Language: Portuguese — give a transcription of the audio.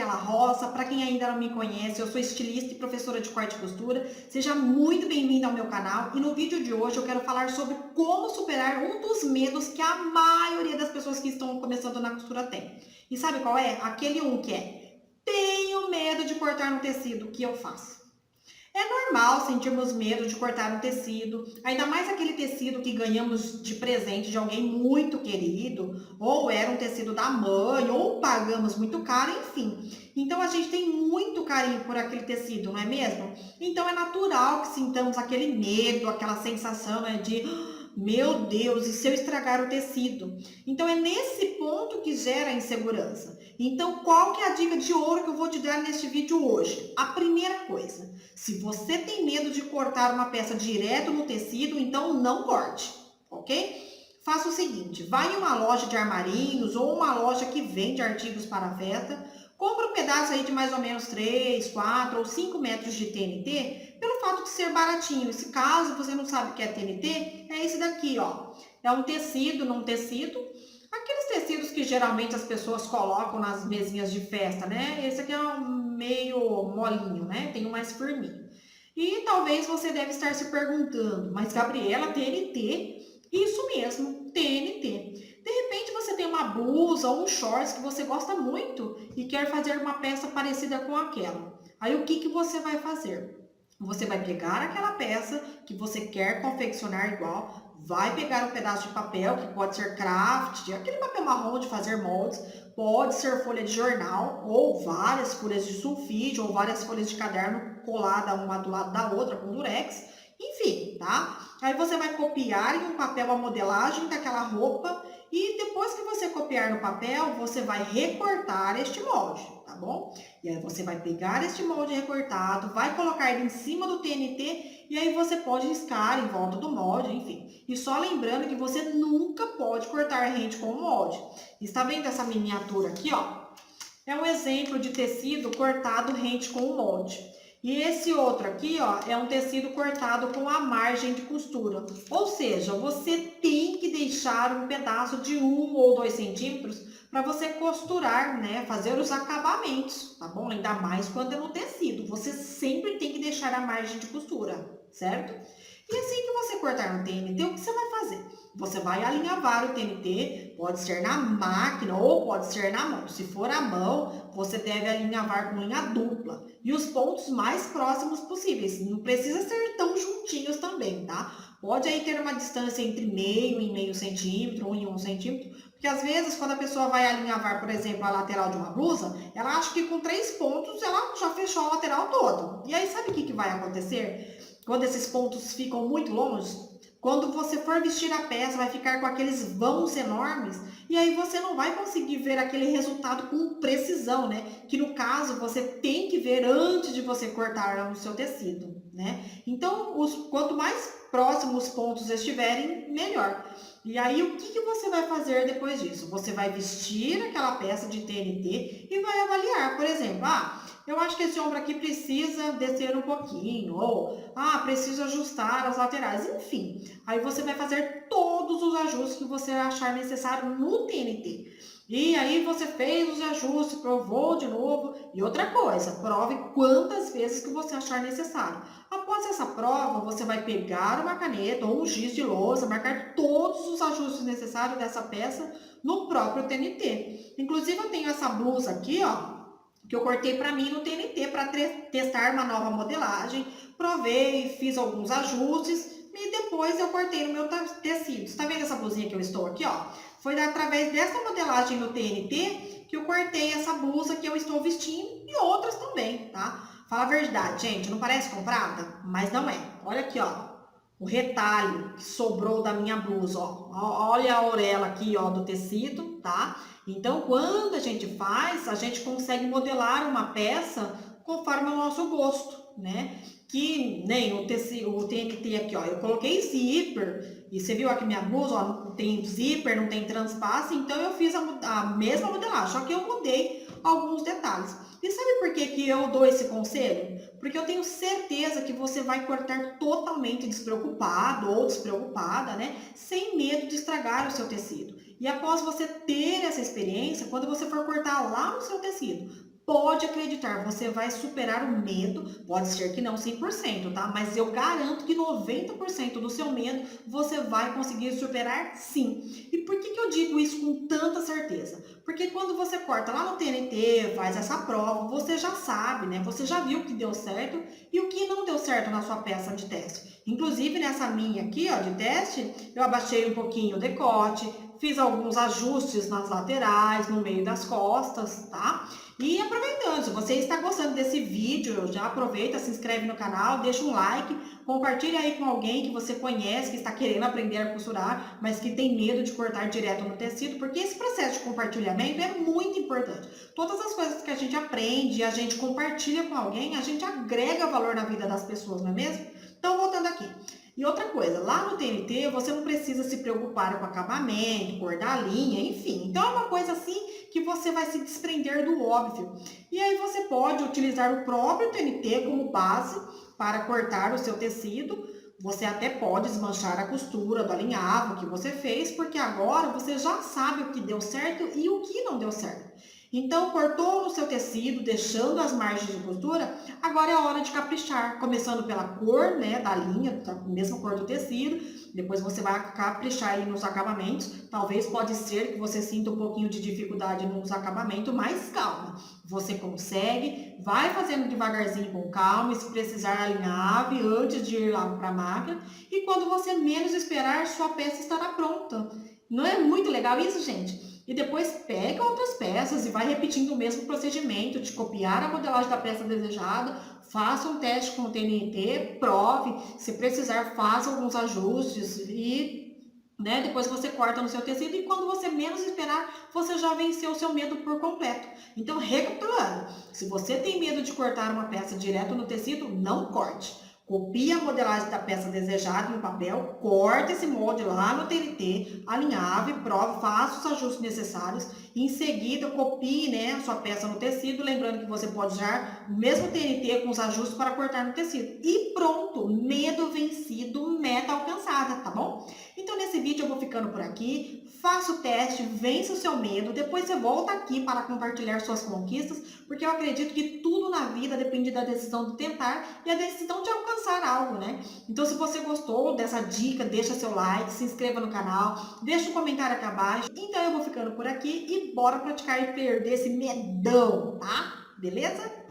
Gabriela Rosa. Para quem ainda não me conhece, eu sou estilista e professora de corte e costura. Seja muito bem-vindo ao meu canal e no vídeo de hoje eu quero falar sobre como superar um dos medos que a maioria das pessoas que estão começando na costura tem. E sabe qual é? Aquele que é: tenho medo de cortar no tecido, o que eu faço? É normal sentirmos medo de cortar um tecido, ainda mais aquele tecido que ganhamos de presente de alguém muito querido, ou era um tecido da mãe, ou pagamos muito caro, enfim. Então a gente tem muito carinho por aquele tecido, não é mesmo? Então é natural que sintamos aquele medo, aquela sensação, né, de meu Deus, e se eu estragar o tecido? Então é nesse ponto que gera a insegurança. Então qual que é a dica de ouro que eu vou te dar neste vídeo hoje? A primeira coisa: se você tem medo de cortar uma peça direto no tecido, então não corte, ok? Faça o seguinte: vai em uma loja de armarinhos ou uma loja que vende artigos para a festa, compra um pedaço aí de mais ou menos 3, 4 ou 5 metros de TNT, pelo fato de ser baratinho. Se caso você não sabe o que é TNT, é esse daqui, ó. É um tecido, não tecido. Aqueles tecidos que geralmente as pessoas colocam nas mesinhas de festa, né? Esse aqui é um meio molinho, né? Tem um mais firminho. E talvez você deve estar se perguntando: mas Gabriela, TNT? Isso mesmo, TNT. De repente você tem uma blusa ou um shorts que você gosta muito e quer fazer uma peça parecida com aquela. Aí o que você vai fazer? Você vai pegar aquela peça que você quer confeccionar igual, vai pegar um pedaço de papel, que pode ser craft, aquele papel marrom de fazer moldes, pode ser folha de jornal, ou várias folhas de sulfite, ou várias folhas de caderno colada uma do lado da outra com durex, enfim, tá? Aí você vai copiar em um papel a modelagem daquela roupa e depois que você copiar no papel, você vai recortar este molde, tá bom? E aí você vai pegar este molde recortado, vai colocar ele em cima do TNT e aí você pode riscar em volta do molde, enfim. E só lembrando que você nunca pode cortar rente com o molde. Está vendo essa miniatura aqui, ó? É um exemplo de tecido cortado rente com o molde. E esse outro aqui, ó, é um tecido cortado com a margem de costura. Ou seja, você tem que deixar um pedaço de 1 ou 2 centímetros para você costurar, né? Fazer os acabamentos, tá bom? Ainda mais quando é no tecido. Você sempre tem que deixar a margem de costura, certo? E assim que você cortar no TNT, o que você vai fazer? Você vai alinhavar o TNT, pode ser na máquina ou pode ser na mão. Se for à mão, você deve alinhavar com linha dupla e os pontos mais próximos possíveis. Não precisa ser tão juntinhos também, tá? Pode aí ter uma distância entre meio e meio centímetro, 1 e 1 centímetro, porque às vezes quando a pessoa vai alinhavar, por exemplo, a lateral de uma blusa, ela acha que com 3 pontos ela já fechou a lateral toda. E aí sabe o que vai acontecer? Quando esses pontos ficam muito longe, quando você for vestir a peça, vai ficar com aqueles vãos enormes e aí você não vai conseguir ver aquele resultado com precisão, né? Que no caso você tem que ver antes de você cortar o seu tecido, né? Então, quanto mais próximos os pontos estiverem, melhor. E aí, o que você vai fazer depois disso? Você vai vestir aquela peça de TNT e vai avaliar, por exemplo, eu acho que esse ombro aqui precisa descer um pouquinho, ou preciso ajustar as laterais, enfim. Aí você vai fazer todos os ajustes que você achar necessário no TNT. E aí você fez os ajustes, provou de novo. E outra coisa, prove quantas vezes que você achar necessário. Após essa prova, você vai pegar uma caneta ou um giz de lousa, marcar todos os ajustes necessários dessa peça no próprio TNT. Inclusive eu tenho essa blusa aqui, ó, que eu cortei para mim no TNT para testar uma nova modelagem. Provei, fiz alguns ajustes e depois eu cortei no meu tecido. Está vendo essa blusinha que eu estou aqui, ó? Foi através dessa modelagem no TNT que eu cortei essa blusa que eu estou vestindo e outras também, tá? Fala a verdade, gente, não parece comprada? Mas não é. Olha aqui, ó, o retalho que sobrou da minha blusa, ó. Olha a orelha aqui, ó, do tecido, tá? Então, quando a gente faz, a gente consegue modelar uma peça conforme o nosso gosto, né? Que nem o TNT aqui, ó, eu coloquei zíper, e você viu aqui minha blusa, ó, não tem zíper, não tem transpasse, então eu fiz a mesma modelagem, só que eu mudei alguns detalhes. E sabe por que eu dou esse conselho? Porque eu tenho certeza que você vai cortar totalmente despreocupado ou despreocupada, né? Sem medo de estragar o seu tecido. E após você ter essa experiência, quando você for cortar lá no seu tecido, Pode acreditar, você vai superar o medo, pode ser que não 100%, tá? Mas eu garanto que 90% do seu medo você vai conseguir superar sim. E por que eu digo isso com tanta certeza? Porque quando você corta lá no TNT, faz essa prova, você já sabe, né? Você já viu o que deu certo e o que não deu certo na sua peça de teste. Inclusive nessa minha aqui, ó, de teste, eu abaixei um pouquinho o decote, fiz alguns ajustes nas laterais, no meio das costas, tá? E aproveitando, se você está gostando desse vídeo, já aproveita, se inscreve no canal, deixa um like, compartilha aí com alguém que você conhece, que está querendo aprender a costurar, mas que tem medo de cortar direto no tecido, porque esse processo de compartilhamento é muito importante. Todas as coisas que a gente aprende, a gente compartilha com alguém, a gente agrega valor na vida das pessoas, não é mesmo? Então, voltando aqui. E outra coisa, lá no TNT você não precisa se preocupar com acabamento, cor da linha, enfim. Então é uma coisa assim que você vai se desprender do óbvio. E aí você pode utilizar o próprio TNT como base para cortar o seu tecido. Você até pode desmanchar a costura do alinhavo que você fez, porque agora você já sabe o que deu certo e o que não deu certo. Então, cortou no seu tecido, deixando as margens de costura, agora é a hora de caprichar, começando pela cor, né, da linha, da mesma cor do tecido, depois você vai caprichar aí nos acabamentos, talvez pode ser que você sinta um pouquinho de dificuldade nos acabamentos, mas calma, você consegue, vai fazendo devagarzinho com calma, e se precisar alinhar antes de ir lá para a máquina, e quando você menos esperar, sua peça estará pronta. Não é muito legal isso, gente? E depois pega outras peças e vai repetindo o mesmo procedimento de copiar a modelagem da peça desejada, faça um teste com o TNT, prove, se precisar faça alguns ajustes e né, depois você corta no seu tecido e quando você menos esperar, você já venceu o seu medo por completo. Então, recapitulando, se você tem medo de cortar uma peça direto no tecido, não corte. Copie a modelagem da peça desejada em papel, corte esse molde lá no TNT, alinhave, prove, faça os ajustes necessários. Em seguida, copie, né, a sua peça no tecido, lembrando que você pode usar o mesmo TNT com os ajustes para cortar no tecido. E pronto, medo vencido, meta alcançada, tá bom? Então, nesse vídeo eu vou ficando por aqui. Faça o teste, vença o seu medo, depois você volta aqui para compartilhar suas conquistas, porque eu acredito que tudo na vida depende da decisão de tentar e a decisão de alcançar algo, né? Então, se você gostou dessa dica, deixa seu like, se inscreva no canal, deixa um comentário aqui abaixo. Então, eu vou ficando por aqui e bora praticar e perder esse medão, tá? Beleza?